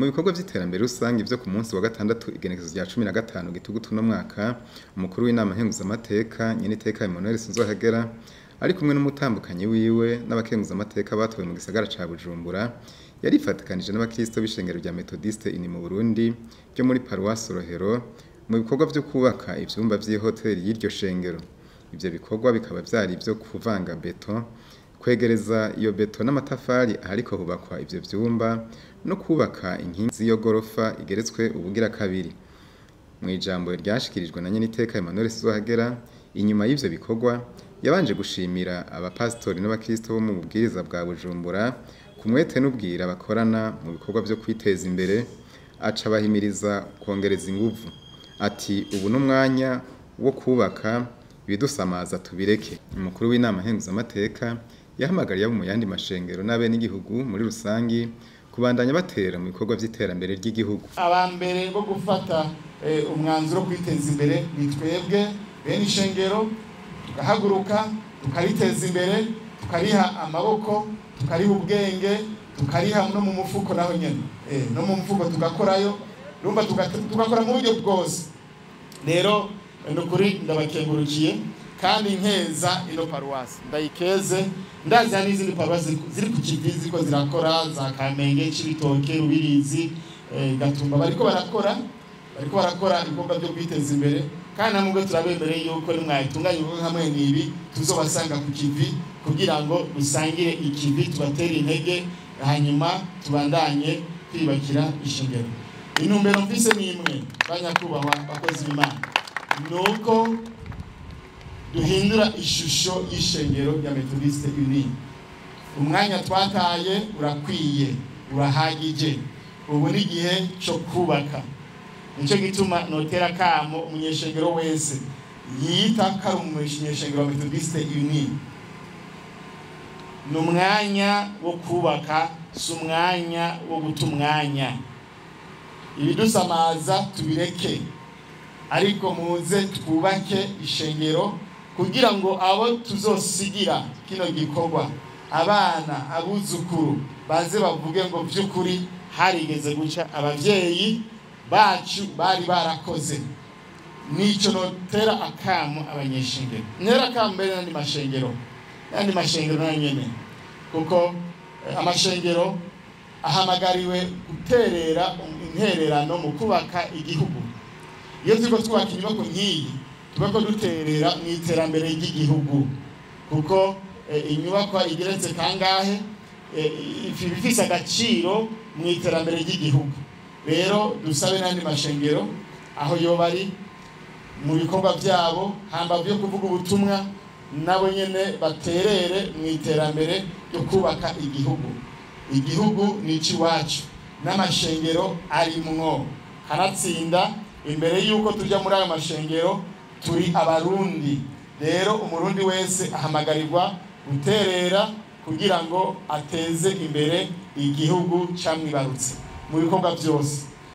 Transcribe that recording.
mu bikorwa vy'iterambere rusangi vyo ku munsi wa gatandatu igenekerezo rya 15 Gitugutu no mwaka umukuru w'inama Nkenguzamateka Nyeniteka Emmanuel SINZOHAGERA ari kumwe n'umutambukanyi wiwe n'abakenguzamateka batowe mu gisagara ca Bujumbura yifadikanije n'abakristo b'Ishengero rya Méthodiste Unie mu Burundi ryo muri Paruwase Rohero mu bikorwa vyo kwubaka ivyumba vy'Ihoteri y'iryo shengero. Ivyo bikorwa bikaba vyari ivyo kuvanga beton, kwegereza iyo beton n'amatafari ahariko hubakwa ivyo vyumba no kubaka inkingi z'iyo gorofa igeretswe ubugira kabiri. Mw'ijambo ryashikirijwe na Nyeniteka Emmanuel SINZOHAGERA inyuma y'ivyo bikorwa yabanje gushimira abapastori n'abakristo bo mu bubwiriza bwa Bujumbura kumwete n'ubwira bakorana mu bikorwa vyo kwiteza imbere, aca bahimiriza kongereza inguvu. Ati ubu n'umwanya wo kubaka ibisamaza tubireke. Umukuru w'inama Nkenguzamateka yahamagariye abo mu yandi mashengero n'abe n'igihugu muri rusangi kubandanya batera mu bikorwa vy'iterambere ry'igihugu. Abambere bo gufata umwanzuro kwiteza imbere ni twebwe bene Shengero, tugahaguruka tukariteza imbere, tukariha amaboko, tukariha ubwenge, tukariha no mu mufuko naho nyene no mu mufuko tugakorayo, rumba tugakora mu buryo bwose. Rero nukuri ndabakengurukiye kandi nkeza ino paruwasi ndayikeze, ndazi n'izindi paruwasi ziri ku kivizi ko zirakora za Kamenge, Cibitoke, Rubirizi, Gatumba bariko barakora ibikorwa byo kwiteza imbere, kandi namwe turabemereye yuko nimwayitunganye hamwe n'ibi tuzobasanga ku kivi kugira ngo dusangire ikivi, tubatere intege, hanyuma tubandanye kwibakira ishengero. Intumbero mfise n'imwe banyakubahwa bakozi b'Imana, nuko duhindura ishusho y'ishengero rya Méthodiste Unie. Umwanya twataye urakwiye, urahagije, ubu ni igihe cyo kubaka. Nico gituma notera kamo umunyeshengero wese yita kari umunyeshengero wa Méthodiste Unie. N'umwanya wo kubaka, si umwanya wo guta umwanya. Ibidusamaza tubireke, ariko muze twubake ishengero kugira ngo abo tuzosigira kino gikorwa, abana, abuzukuru baze bavuge ngo vy'ukuri harigeze guca abavyeyi bacu bari barakoze. Nico notera akamo abanyeshengero, ntera akamo mbere n'andi mashengero na nyene, kuko amashengero ahamagariwe guterera intererano mu kubaka igihugu. Iyo turiko twubaka inyubako nk'iyi tubako duterera mu iterambere ry'igihugu, kuko inyubako igeretse kangahe ifise agaciro mu iterambere ry'igihugu. Rero dusabe n'andi mashengero aho yo bari mu bikorwa vyabo, hamba byo kuvuga ubutumwa, nabo nyene baterere mu iterambere ryo kubaka igihugu. Igihugu ni iwacu n'amashengero arimwo, kanatsinda imbere yuko tujya muri ayo mashengero turi abarundi. Rero umurundi wese ahamagarirwa guterera kugira ngo ateze imbere igihugu camwibarutse mu bikorwa byose.